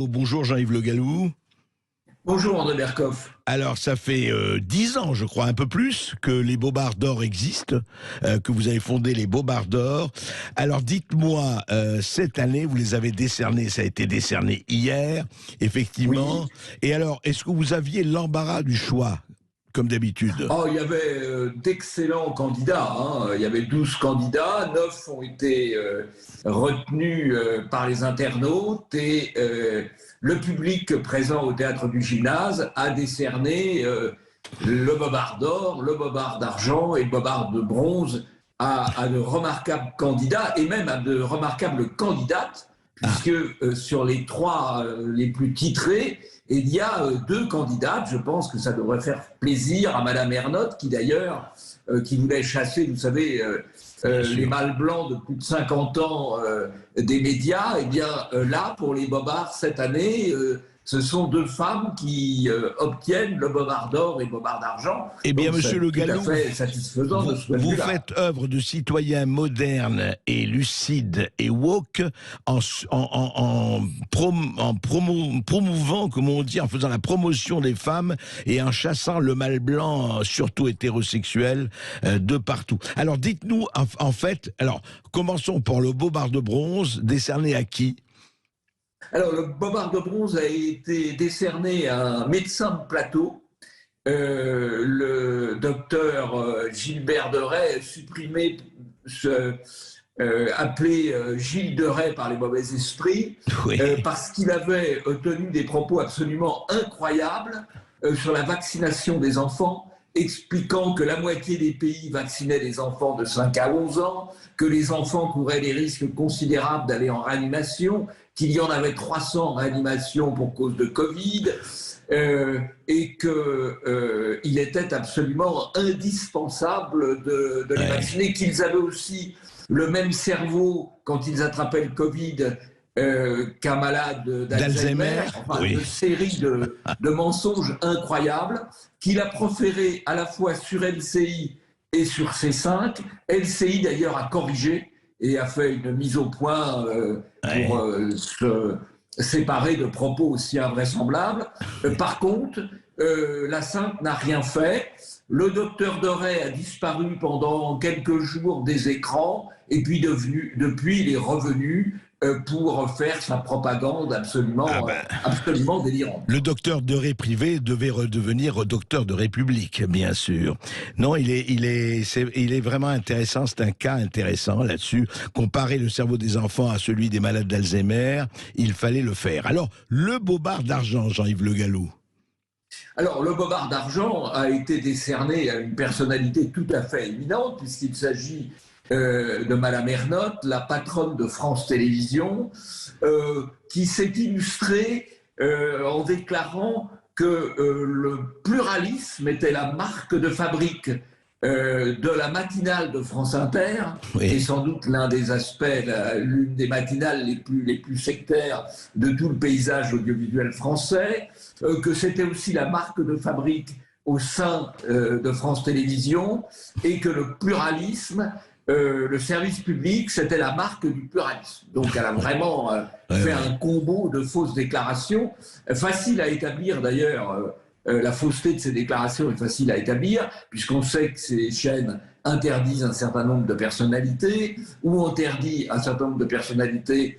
Oh, bonjour Jean-Yves Le Gallou. Bonjour André Berkoff. Alors ça fait 10 ans, je crois, un peu plus, que les Bobards d'Or existent, que vous avez fondé les Bobards d'Or. Alors dites-moi, cette année, vous les avez décernés, ça a été décerné hier, effectivement. Oui. Et alors, est-ce que vous aviez l'embarras du choix, comme d'habitude? Oh, il y avait d'excellents candidats, hein. Il y avait 12 candidats, 9 ont été retenus par les internautes et le public présent au théâtre du Gymnase a décerné le Bobard d'Or, le Bobard d'Argent et le Bobard de Bronze à de remarquables candidats et même à de remarquables candidates, Ah, puisque sur les trois les plus titrés, il y a deux candidates. Je pense que ça devrait faire plaisir à Madame Ernotte, qui d'ailleurs, qui voulait chasser, vous savez, bien les sûr. mâles blancs de plus de 50 ans des médias. Eh bien, là, pour les Bobards cette année, ce sont deux femmes qui obtiennent le Bobard d'Or et le Bobard d'Argent. Eh bien, Donc, monsieur c'est Le tout à Gallou, fait satisfaisant de ce point de vous vue-là. faites œuvre de citoyen moderne et lucide et woke en promouvant, comment on dit, en faisant la promotion des femmes et en chassant le mâle blanc, surtout hétérosexuel, de partout. Alors, dites-nous, en fait, alors, commençons par le Bobard de bronze, décerné à qui? Alors, le Bobard de Bronze a été décerné à un médecin de plateau, le docteur Gilbert de Rais, supprimé, appelé Gilles de Rais par les mauvais esprits, Oui. parce qu'il avait tenu des propos absolument incroyables sur la vaccination des enfants, expliquant que la moitié des pays vaccinaient les enfants de 5 à 11 ans, que les enfants couraient des risques considérables d'aller en réanimation, qu'il y en avait 300 en réanimation pour cause de Covid, et qu'il était absolument indispensable de les Ouais. vacciner, qu'ils avaient aussi le même cerveau quand ils attrapaient le Covid qu'un malade d'Alzheimer, D'Alzheimer? enfin Oui. une série de mensonges incroyables qu'il a proférés à la fois sur LCI et sur C5. LCI d'ailleurs a corrigé et a fait une mise au point pour Ouais. se séparer de propos aussi invraisemblables. Par contre, la Sainte n'a rien fait. Le docteur Doré a disparu pendant quelques jours des écrans et puis depuis il est revenu pour faire sa propagande Ah absolument, ben. absolument délirante. Le docteur de Ré privé devait redevenir docteur de République, bien sûr. Non, il est vraiment intéressant. C'est un cas intéressant là-dessus. Comparer le cerveau des enfants à celui des malades d'Alzheimer, il fallait le faire. Alors, le Bobard d'argent, Jean-Yves Le Gallou. Alors, le Bobard d'Argent a été décerné à une personnalité tout à fait éminente, puisqu'il s'agit de Madame Ernotte, la patronne de France Télévisions, qui s'est illustrée en déclarant que le pluralisme était la marque de fabrique de la matinale de France Inter, et Oui. sans doute l'un des aspects, l'une des matinales les plus sectaires de tout le paysage audiovisuel français, que c'était aussi la marque de fabrique au sein de France Télévisions, et que le pluralisme, le service public, c'était la marque du pluralisme. Donc elle a vraiment Ouais, fait ouais. un combo de fausses déclarations, facile à établir d'ailleurs. La fausseté de ces déclarations est facile à établir, puisqu'on sait que ces chaînes interdisent un certain nombre de personnalités, ou interdit un certain nombre de personnalités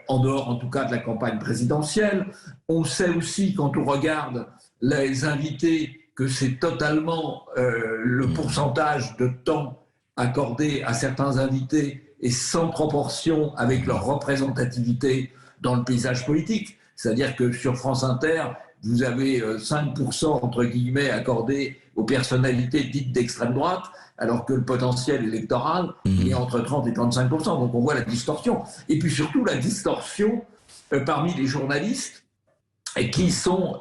en dehors en tout cas de la campagne présidentielle. On sait aussi, quand on regarde les invités, que c'est totalement le pourcentage de temps accordé à certains invités est sans proportion avec leur représentativité dans le paysage politique. C'est-à-dire que sur France Inter, vous avez 5% entre guillemets accordés aux personnalités dites d'extrême droite, alors que le potentiel électoral, il est entre 30 et 35%. Donc on voit la distorsion. Et puis surtout la distorsion parmi les journalistes qui sont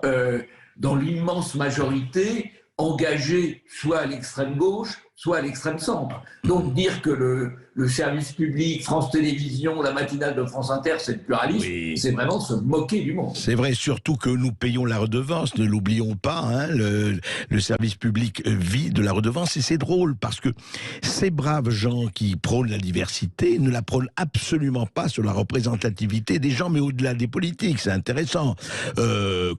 dans l'immense majorité engagés soit à l'extrême gauche, soit à l'extrême centre. Donc dire que le service public, France Télévisions, la matinale de France Inter, c'est le pluralisme, Oui. c'est vraiment se moquer du monde. C'est vrai, surtout que nous payons la redevance, ne l'oublions pas, hein, le service public vit de la redevance, et c'est drôle, parce que ces braves gens qui prônent la diversité ne la prônent absolument pas sur la représentativité des gens, mais au-delà des politiques, c'est intéressant.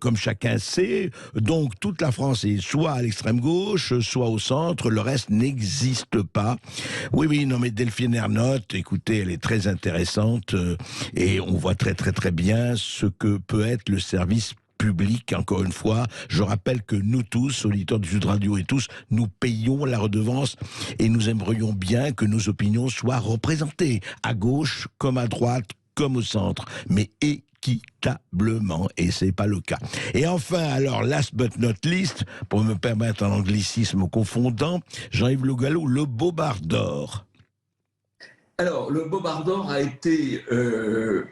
Comme chacun sait, donc toute la France est soit à l'extrême gauche, soit au centre, le reste n'existe pas. Oui, non mais Delphine Ernotte, écoutez, elle est très intéressante, et on voit très bien ce que peut être le service public. Encore une fois, je rappelle que nous tous, auditeurs du Sud Radio et tous, nous payons la redevance et nous aimerions bien que nos opinions soient représentées, à gauche comme à droite, comme au centre, mais équitablement, et c'est pas le cas. Et enfin, alors, last but not least, pour me permettre un anglicisme confondant, Jean-Yves Le Gallou, le Bobard d'or. Alors, le Bobard d'or a été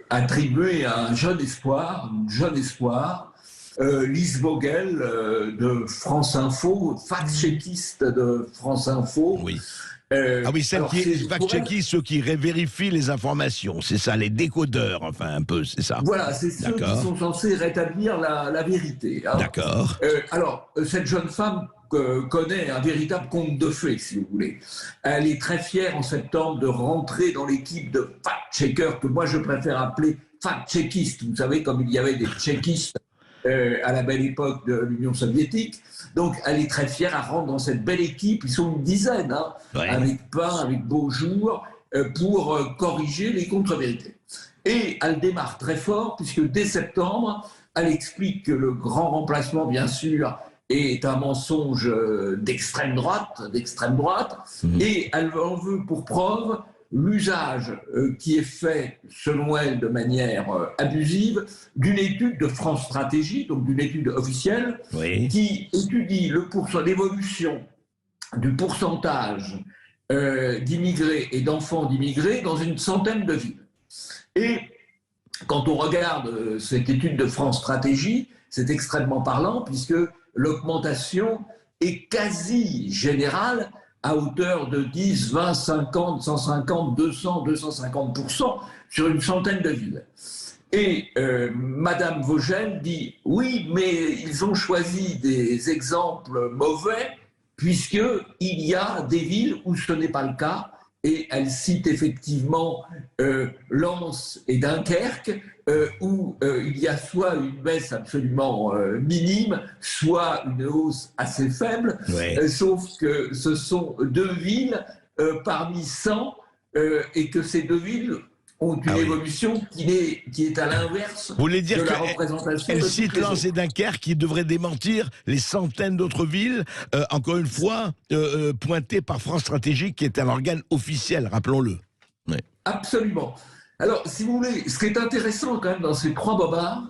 attribué à un jeune espoir, Lise Vogel de France Info, fact-checkiste de France Info. Oui. Ah oui, celle qui est fact-checkiste, ceux qui vérifient les informations, c'est ça, les décodeurs, enfin un peu, c'est ça. Voilà, c'est ceux qui sont censés rétablir la vérité. Hein. D'accord. Alors, cette jeune femme connaît un véritable conte de fées, si vous voulez. Elle est très fière en septembre de rentrer dans l'équipe de fact-checkers, que moi je préfère appeler fact-checkistes. Vous savez, comme il y avait des tchéquistes à la belle époque de l'Union soviétique. Donc, elle est très fière, à rentrer dans cette belle équipe. Ils sont une dizaine, hein, ouais, avec Pain, avec Beaujour, pour corriger les contre-vérités. Et elle démarre très fort, puisque dès septembre, elle explique que le grand remplacement, bien sûr, est un mensonge d'extrême droite, et elle en veut pour preuve l'usage qui est fait, selon elle, de manière abusive, d'une étude de France Stratégie, donc d'une étude officielle, oui, qui étudie l'évolution du pourcentage d'immigrés et d'enfants d'immigrés dans une centaine de villes. Et quand on regarde cette étude de France Stratégie, c'est extrêmement parlant, puisque l'augmentation est quasi générale, à hauteur de 10, 20, 50, 150, 200, 250% sur une centaine de villes. Et Madame Vogel dit « Oui, mais ils ont choisi des exemples mauvais, puisqu'il y a des villes où ce n'est pas le cas. » Et elle cite effectivement Lens et Dunkerque, où il y a soit une baisse absolument minime, soit une hausse assez faible, ouais, sauf que ce sont deux villes parmi 100, et que ces deux villes ont une évolution qui est à l'inverse de la représentation. Elle cite Lens et Dunkerque qui devraient démentir les centaines d'autres villes, encore une fois, pointées par France Stratégie, qui est un organe officiel, rappelons-le. Ouais. Absolument. Alors, si vous voulez, ce qui est intéressant quand même dans ces trois bobards,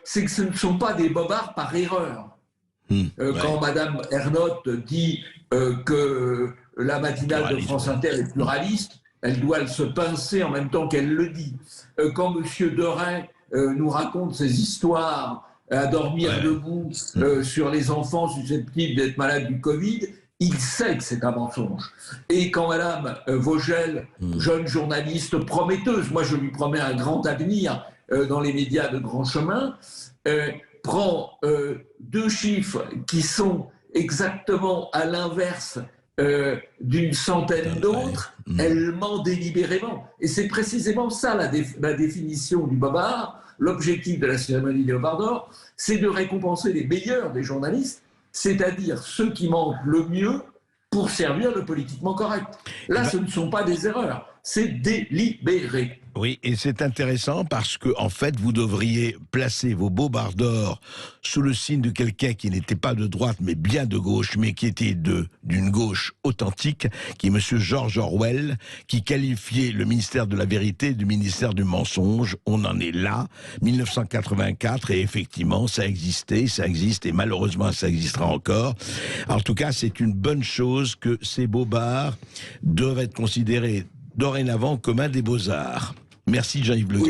c'est que ce ne sont pas des bobards par erreur. Quand Madame Ernotte dit que la matinale de France Inter est pluraliste, elle doit se pincer en même temps qu'elle le dit. Quand M. Derain nous raconte ses histoires à dormir debout sur les enfants susceptibles d'être malades du Covid, il sait que c'est un mensonge. Et quand Mme Vogel, jeune journaliste prometteuse, moi je lui promets un grand avenir dans les médias de grand chemin, prend deux chiffres qui sont exactement à l'inverse d'une centaine d'autres, elle ment délibérément. Et c'est précisément ça la définition du bobard. L'objectif de la cérémonie des Bobards d'or, c'est de récompenser les meilleurs des journalistes, c'est-à-dire ceux qui mentent le mieux pour servir le politiquement correct. Là, ce ne sont pas des erreurs, c'est délibéré. Oui, et c'est intéressant parce que, en fait, vous devriez placer vos Bobards d'or sous le signe de quelqu'un qui n'était pas de droite, mais bien de gauche, mais qui était d'une gauche authentique, qui est M. George Orwell, qui qualifiait le ministère de la vérité du ministère du mensonge. On en est là, 1984, et effectivement, ça existait, ça existe, et malheureusement, ça existera encore. En tout cas, c'est une bonne chose que ces Bobards doivent être considérés dorénavant comme un des beaux-arts. Merci Jean-Yves Le Gallou.